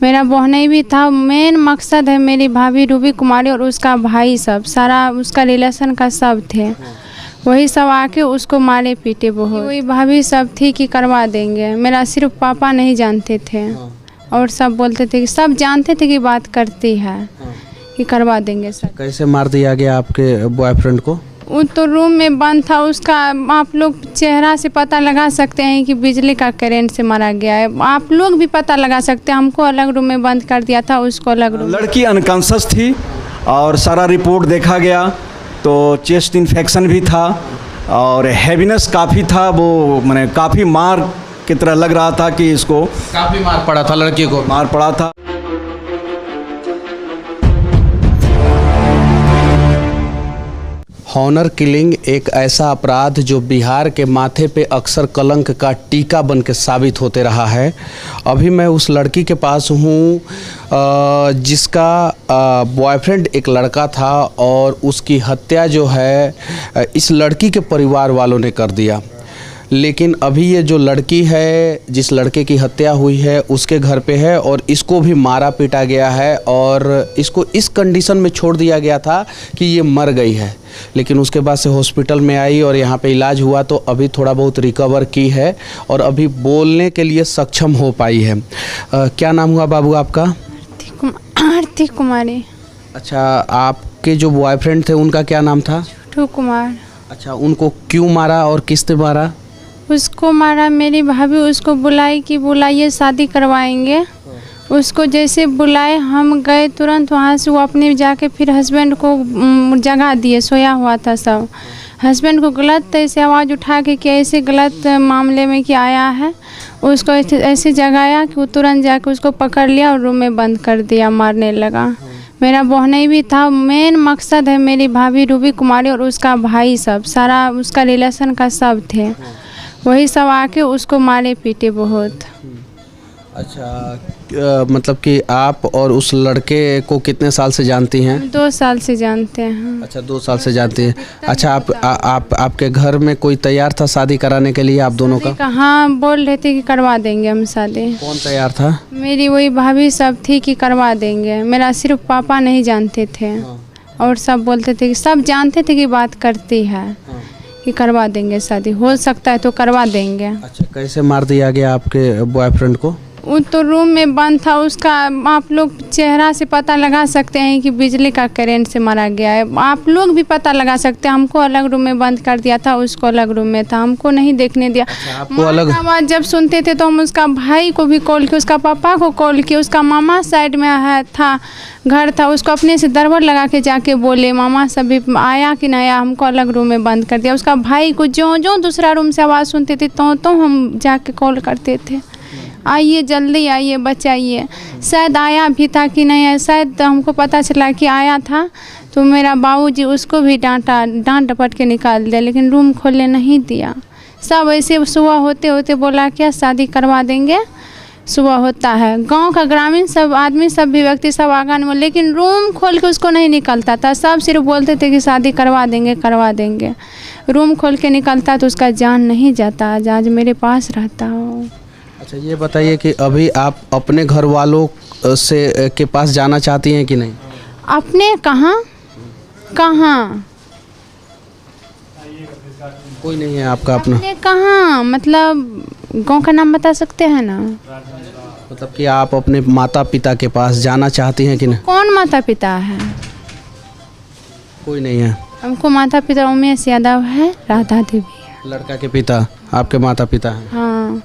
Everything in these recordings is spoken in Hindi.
मेरा बहनई भी था। मेन मकसद है मेरी भाभी रूबी कुमारी और उसका भाई, सब सारा उसका रिलेशन का सब थे, वही सब आके उसको मारे पीटे बहुत। वही भाभी सब थी कि करवा देंगे। मेरा सिर्फ पापा नहीं जानते थे और सब बोलते थे कि सब जानते थे कि बात करती है कि करवा देंगे सब। कैसे मार दिया गया आपके बॉयफ्रेंड को? वो तो रूम में बंद था। उसका आप लोग चेहरा से पता लगा सकते हैं कि बिजली का करंट से मारा गया है। आप लोग भी पता लगा सकते हैं। हमको अलग रूम में बंद कर दिया था, उसको अलग रूम। लड़की अनकॉन्शियस थी और सारा रिपोर्ट देखा गया तो चेस्ट इन्फेक्शन भी था और हैवीनेस काफ़ी था। वो मैंने काफ़ी मार की तरह लग रहा था कि इसको काफ़ी मार पड़ा था, लड़की को मार पड़ा था। हॉनर किलिंग एक ऐसा अपराध जो बिहार के माथे पे अक्सर कलंक का टीका बन के साबित होते रहा है। अभी मैं उस लड़की के पास हूँ जिसका बॉयफ्रेंड एक लड़का था और उसकी हत्या जो है इस लड़की के परिवार वालों ने कर दिया। लेकिन अभी ये जो लड़की है, जिस लड़के की हत्या हुई है, उसके घर पे है और इसको भी मारा पीटा गया है और इसको इस कंडीशन में छोड़ दिया गया था कि ये मर गई है। लेकिन उसके बाद से हॉस्पिटल में आई और यहाँ पे इलाज हुआ तो अभी थोड़ा बहुत रिकवर की है और अभी बोलने के लिए सक्षम हो पाई है। क्या नाम हुआ बाबू आपका? आरती कुमारी। अच्छा, आपके जो बॉयफ्रेंड थे उनका क्या नाम था? छोटू कुमार। अच्छा, उनको क्यों मारा और किसने मारा? उसको मारा मेरी भाभी। उसको बुलाई कि बुलाइए शादी करवाएंगे। उसको जैसे बुलाए हम गए तुरंत वहाँ से। वो अपने जाके फिर हस्बैंड को जगा दिए, सोया हुआ था सब। हस्बैंड को गलत ऐसे आवाज़ उठा के कि ऐसे गलत मामले में कि आया है, उसको ऐसे जगाया कि वो तुरंत जाके उसको पकड़ लिया और रूम में बंद कर दिया, मारने लगा। मेरा बहनई भी था। मेन मकसद है मेरी भाभी रूबी कुमारी और उसका भाई, सब सारा उसका रिलेशन का सब थे, वही सब आके उसको मारे पीटे बहुत। अच्छा, मतलब कि आप और उस लड़के को कितने साल से जानती हैं? 2 साल से जानते हैं। अच्छा, 2 साल से जानती हैं। अच्छा, आपके घर में कोई तैयार था शादी कराने के लिए आप दोनों का? हाँ, बोल रहे थे कि करवा देंगे हम शादी। कौन तैयार था? मेरी वही भाभी सब थी कि करवा देंगे। मेरा सिर्फ पापा नहीं जानते थे और सब बोलते थे कि सब जानते थे कि बात करती है कि करवा देंगे शादी, हो सकता है तो करवा देंगे। अच्छा, कैसे मार दिया गया आपके बॉयफ्रेंड को? वो तो रूम में बंद था। उसका आप लोग चेहरा से पता लगा सकते हैं कि बिजली का करंट से मारा गया है। आप लोग भी पता लगा सकते हैं। हमको अलग रूम में बंद कर दिया था, उसको अलग रूम में था, हमको नहीं देखने दिया। अच्छा, आपको अलग आवाज़ जब सुनते थे तो हम उसका भाई को भी कॉल किए, उसका पापा को कॉल किए। उसका मामा साइड में था, घर था, उसको अपने से दरबार लगा के जाके बोले मामा सभी आया कि नहीं आया। हमको अलग रूम में बंद कर दिया। उसका भाई को जो दूसरा रूम से आवाज़ सुनते थे तो हम जाके कॉल करते थे, आइए जल्दी आइए बचाइए। शायद आया भी था कि नहीं आया, शायद हमको पता चला कि आया था तो मेरा बाबूजी उसको भी डांट डपट के निकाल दिया, लेकिन रूम खोलने नहीं दिया। सब ऐसे सुबह होते होते बोला क्या शादी करवा देंगे। सुबह होता है, गांव का ग्रामीण सब आदमी सब भी व्यक्ति सब आंगन में, लेकिन रूम खोल के उसको नहीं निकलता था। सब सिर्फ बोलते थे कि शादी करवा देंगे करवा देंगे। रूम खोल के निकलता तो उसका जान नहीं जाता, आज मेरे पास रहता हो। अच्छा, ये बताइए कि अभी आप अपने घर वालों से के पास जाना चाहती हैं कि नहीं? अपने कहाँ कोई नहीं है आपका अपना? अपने कहाँ मतलब गांव का नाम बता सकते हैं ना? मतलब कि आप अपने माता पिता के पास जाना चाहती हैं कि नहीं? कौन माता पिता है? कोई नहीं है। हमको माता पिता उमेश यादव है, राधा देवी है। लड़का के पिता आपके माता पिता हैं? हाँ,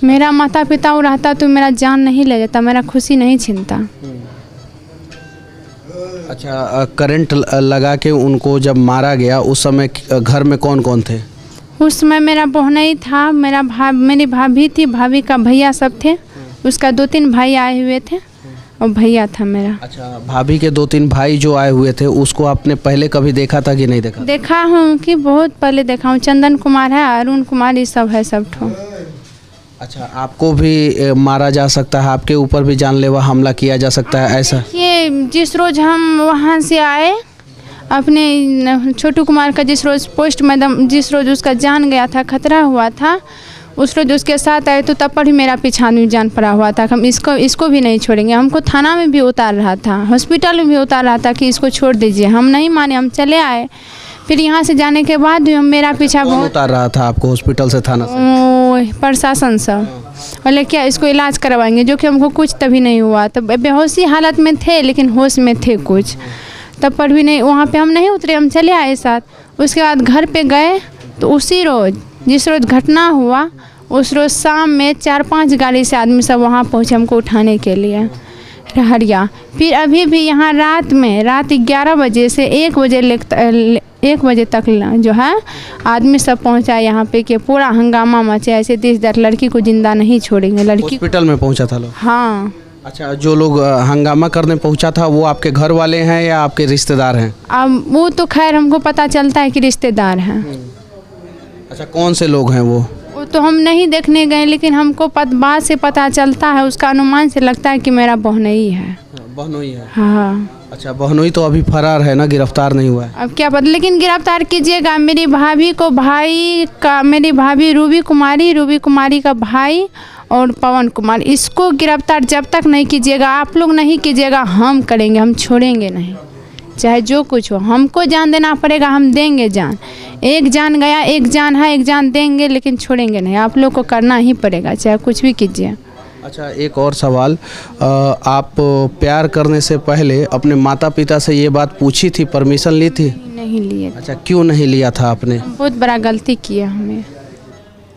मेरा माता पिता वो रहता तो मेरा जान नहीं ले जाता, मेरा खुशी नहीं छीनता। अच्छा, करंट लगा के उनको जब मारा गया उस समय घर में कौन कौन थे? उस समय मेरा बहनई था, मेरी भाभी थी, भाभी का भैया सब थे, उसका 2-3 भाई आए हुए थे और भैया था मेरा। अच्छा, भाभी के 2-3 भाई जो आए हुए थे उसको आपने पहले कभी देखा था कि नहीं देखा? देखा हूँ कि बहुत पहले देखा हूँ। चंदन कुमार है, अरुण कुमार, ये सब है सब ठो। अच्छा, आपको भी मारा जा सकता है, आपके ऊपर भी जानलेवा हमला किया जा सकता है ऐसा? ये जिस रोज़ हम वहाँ से आए अपने छोटू कुमार का जिस रोज़ पोस्ट मैडम जिस रोज़ उसका जान गया था, खतरा हुआ था, उस रोज उसके साथ आए तो तब पर भी मेरा पीछा आदमी जान पड़ा हुआ था कि हम इसको भी नहीं छोड़ेंगे। हमको थाना में भी उतार रहा था, हॉस्पिटल में भी उतार रहा था कि इसको छोड़ दीजिए। हम नहीं माने, हम चले आए। फिर यहाँ से जाने के बाद भी मेरा पीछा कौन बहुत उतार रहा था आपको हॉस्पिटल से, थाना से? प्रशासन सब बोले क्या इसको इलाज करवाएंगे, जो कि हमको कुछ तभी नहीं हुआ। तो बेहोशी हालत में थे लेकिन होश में थे कुछ, तब पर भी नहीं, वहाँ पे हम नहीं उतरे, हम चले आए साथ। उसके बाद घर पे गए तो उसी रोज़ जिस रोज़ घटना हुआ उस रोज़ शाम में 4-5 गाड़ी से आदमी सब वहाँ पहुँचे हमको उठाने के लिए रहरिया। फिर अभी भी यहाँ रात 11 बजे से 1 बजे तक जो है आदमी सब पहुँचा यहाँ पे कि पूरा हंगामा मचा, ऐसे 30 लड़की को जिंदा नहीं छोड़ेंगे। लड़की हॉस्पिटल में पहुंचा था लोग? हाँ। अच्छा, जो लोग हंगामा करने पहुंचा था वो आपके घर वाले हैं या आपके रिश्तेदार हैं? अब वो तो खैर हमको पता चलता है कि रिश्तेदार हैं। अच्छा, कौन से लोग हैं वो तो हम नहीं देखने गए, लेकिन हमको बात से पता चलता है, उसका अनुमान से लगता है कि मेरा बहनोई है। बहनोई है? हाँ। अच्छा, बहनोई तो अभी फरार है ना, गिरफ्तार नहीं हुआ है? अब क्या पता, लेकिन गिरफ्तार कीजिएगा। मेरी भाभी को मेरी भाभी रूबी कुमारी का भाई और पवन कुमार, इसको गिरफ्तार जब तक नहीं कीजिएगा, आप लोग नहीं कीजिएगा, हम करेंगे, हम छोड़ेंगे नहीं। चाहे जो कुछ हो, हमको जान देना पड़ेगा, हम देंगे जान। एक जान गया, एक जान है, एक जान देंगे, लेकिन छोड़ेंगे नहीं। आप लोग को करना ही पड़ेगा, चाहे कुछ भी कीजिए। अच्छा, एक और सवाल, आप प्यार करने से पहले अपने माता पिता से ये बात पूछी थी, परमिशन ली थी? नहीं लिए। अच्छा, क्यों नहीं लिया था आपने? बहुत बड़ा गलती किया हमें।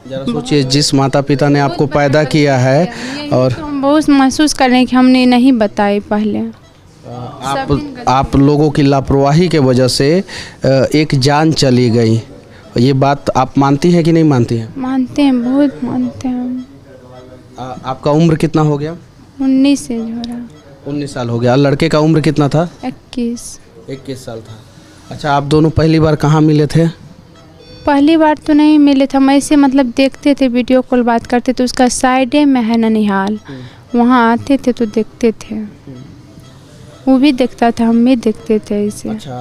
जरा सोचिए, जिस माता पिता ने आपको पैदा किया है और तो हम बहुत महसूस कर रहे हैं कि हमने नहीं बताई पहले। आप लोगों की लापरवाही के वजह से एक जान चली गई, ये बात आप मानती हैं कि नहीं मानती हैं? मानते हैं, बहुत मानते हैं हम। आपका उम्र कितना हो गया? 19 से हो रहा। 19 साल हो गया। लड़के का उम्र कितना था? 21 साल था। अच्छा, आप दोनों पहली बार कहाँ मिले थे? पहली बार तो नहीं मिले थे हम, ऐसे मतलब देखते थे, वीडियो कॉल बात करते थे। उसका साइडे में है ननिहाल, वहाँ आते थे तो देखते थे, वो भी देखता था, हम भी देखते थे ऐसे। अच्छा,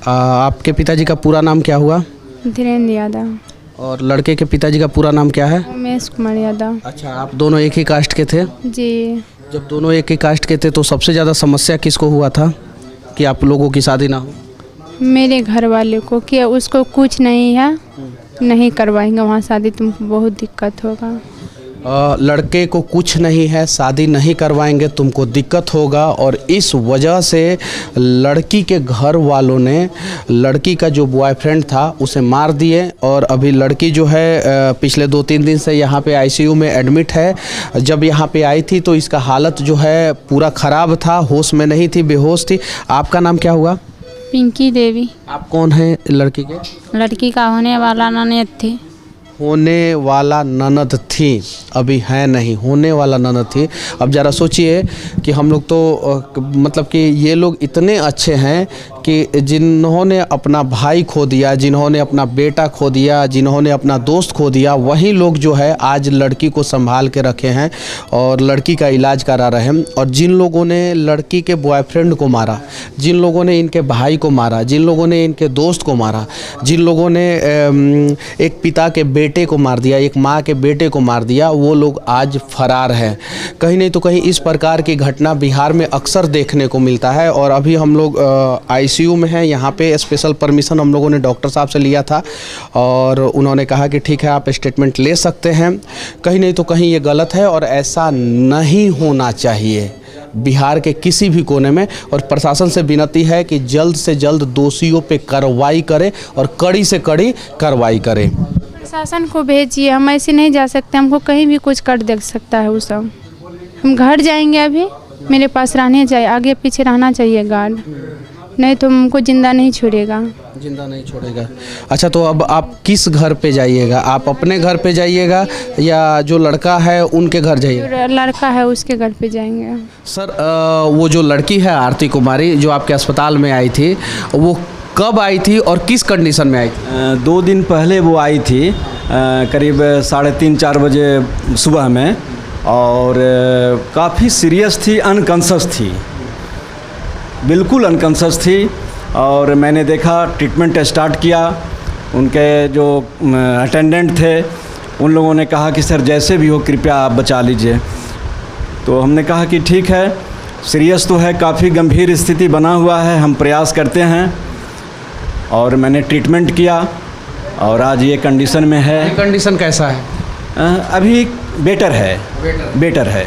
आपके पिताजी का पूरा नाम क्या हुआ? धीरेन्द्र यादव। और लड़के के पिताजी का पूरा नाम क्या है? उमेश कुमार यादव। अच्छा, आप दोनों एक ही कास्ट के थे? जी। जब दोनों एक ही कास्ट के थे तो सबसे ज़्यादा समस्या किसको हुआ था कि आप लोगों की शादी ना हो? मेरे घर वाले को, कि उसको कुछ नहीं है, नहीं करवाएंगे वहाँ शादी, तुमको बहुत दिक्कत होगा। लड़के को कुछ नहीं है, शादी नहीं करवाएंगे, तुमको दिक्कत होगा। और इस वजह से लड़की के घर वालों ने लड़की का जो बॉयफ्रेंड था उसे मार दिए। और अभी लड़की जो है पिछले 2-3 दिन से यहाँ पे आईसीयू में एडमिट है। जब यहाँ पे आई थी तो इसका हालत जो है पूरा ख़राब था, होश में नहीं थी, बेहोश थी। आपका नाम क्या हुआ? पिंकी देवी। आप कौन हैं लड़की के? लड़की का होने वाला ननद थी। होने वाला ननद थी, अभी है नहीं, होने वाला ननद थी। अब ज़रा सोचिए कि हम लोग तो मतलब कि ये लोग इतने अच्छे हैं कि जिन्होंने अपना भाई खो दिया, जिन्होंने अपना बेटा खो दिया, जिन्होंने अपना दोस्त खो दिया, वही लोग जो है आज लड़की को संभाल के रखे हैं और लड़की का इलाज करा रहे हैं। और जिन लोगों ने लड़की के बॉयफ्रेंड को मारा, जिन लोगों ने इनके भाई को मारा, जिन लोगों ने इनके दोस्त को मारा, जिन लोगों ने एक पिता के बेटे को मार दिया, एक माँ के बेटे को मार दिया, वो लोग आज फरार हैं। कहीं नहीं तो कहीं इस प्रकार की घटना बिहार में अक्सर देखने को मिलता है। और अभी हम लोग आईसीयू में हैं, यहाँ पे स्पेशल परमिशन हम लोगों ने डॉक्टर साहब से लिया था और उन्होंने कहा कि ठीक है आप स्टेटमेंट ले सकते हैं। कहीं नहीं तो कहीं ये गलत है और ऐसा नहीं होना चाहिए बिहार के किसी भी कोने में। और प्रशासन से विनती है कि जल्द से जल्द दोषियों पे कार्रवाई करे और कड़ी से कड़ी कार्रवाई करे। प्रशासन को भेजिए, हम ऐसे नहीं जा सकते, हमको कहीं भी कुछ कर दे सकता है वो सब। हम घर जाएंगे, अभी मेरे पास रहने चाहिए, आगे पीछे रहना चाहिए गार्ड, नहीं तो हमको जिंदा नहीं छोड़ेगा। जिंदा नहीं छोड़ेगा। अच्छा, तो अब आप किस घर पे जाइएगा? आप अपने घर पे जाइएगा या जो लड़का है उनके घर जाइएगा? जो लड़का है उसके घर पे जाएंगे। सर, वो जो लड़की है आरती कुमारी जो आपके अस्पताल में आई थी, वो कब आई थी और किस कंडीशन में आई थी? 2 दिन पहले वो आई थी, करीब 3:30-4 बजे सुबह में, और काफ़ी सीरियस थी, अनकॉन्शस थी, बिल्कुल अनकॉन्शस थी। और मैंने देखा, ट्रीटमेंट स्टार्ट किया, उनके जो अटेंडेंट थे उन लोगों ने कहा कि सर जैसे भी हो कृपया आप बचा लीजिए। तो हमने कहा कि ठीक है, सीरियस तो है, काफ़ी गंभीर स्थिति बना हुआ है, हम प्रयास करते हैं। और मैंने ट्रीटमेंट किया और आज ये कंडीशन में है। कंडीशन कैसा है? अभी बेटर है, बेटर है।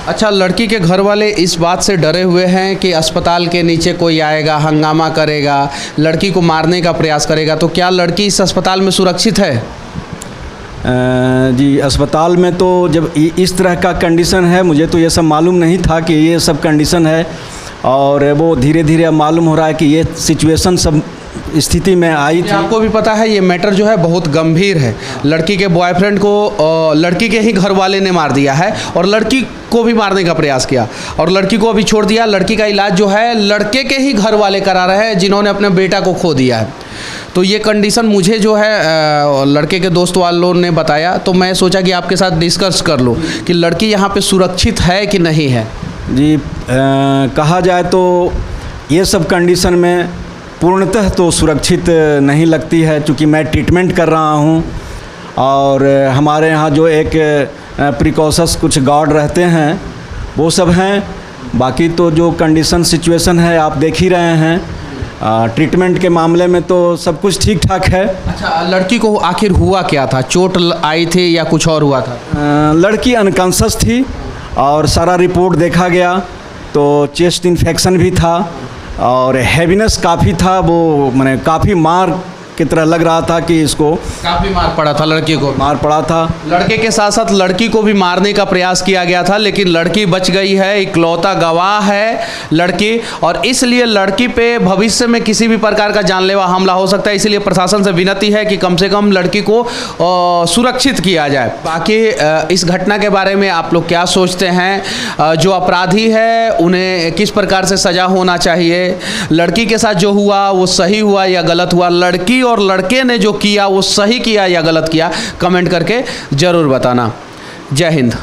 अच्छा, लड़की के घर वाले इस बात से डरे हुए हैं कि अस्पताल के नीचे कोई आएगा, हंगामा करेगा, लड़की को मारने का प्रयास करेगा, तो क्या लड़की इस अस्पताल में सुरक्षित है? जी, अस्पताल में तो जब इस तरह का कंडीशन है, मुझे तो ये सब मालूम नहीं था कि ये सब कंडीशन है, और वो धीरे धीरे अब मालूम हो रहा है कि ये सिचुएशन सब स्थिति में आई थी। आपको भी पता है ये मैटर जो है बहुत गंभीर है। लड़की के बॉयफ्रेंड को लड़की के ही घर वाले ने मार दिया है और लड़की को भी मारने का प्रयास किया और लड़की को अभी छोड़ दिया। लड़की का इलाज जो है लड़के के ही घर वाले करा रहे हैं जिन्होंने अपने बेटा को खो दिया है। तो ये कंडीशन मुझे जो है लड़के के दोस्त वालों ने बताया, तो मैं सोचा कि आपके साथ डिस्कस कर लूँ कि लड़की यहाँ पे सुरक्षित है कि नहीं है। जी, कहा जाए तो ये सब कंडीशन में पूर्णतः तो सुरक्षित नहीं लगती है, क्योंकि मैं ट्रीटमेंट कर रहा हूँ और हमारे यहाँ जो एक प्रिकॉशंस कुछ गार्ड रहते हैं वो सब हैं। बाकी तो जो कंडीशन सिचुएशन है आप देख ही रहे हैं। ट्रीटमेंट के मामले में तो सब कुछ ठीक ठाक है। अच्छा, लड़की को आखिर हुआ क्या था? चोट आई थी या कुछ और हुआ था? लड़की अनकॉन्शियस थी और सारा रिपोर्ट देखा गया तो चेस्ट इन्फेक्शन भी था और हैवीनेस काफ़ी था। वो मैंने काफ़ी मार की तरह लग रहा था कि इसको काफ़ी मार पड़ा था, लड़की को मार पड़ा था। लड़के के साथ साथ लड़की को भी मारने का प्रयास किया गया था, लेकिन लड़की बच गई है। इकलौता गवाह है लड़की, और इसलिए लड़की पे भविष्य में किसी भी प्रकार का जानलेवा हमला हो सकता है। इसलिए प्रशासन से विनती है कि कम से कम लड़की को सुरक्षित किया जाए। बाकी इस घटना के बारे में आप लोग क्या सोचते हैं? जो अपराधी है उन्हें किस प्रकार से सजा होना चाहिए? लड़की के साथ जो हुआ वो सही हुआ या गलत हुआ? लड़की और लड़के ने जो किया वो सही किया या गलत किया? कमेंट करके ज़रूर बताना। जय हिंद।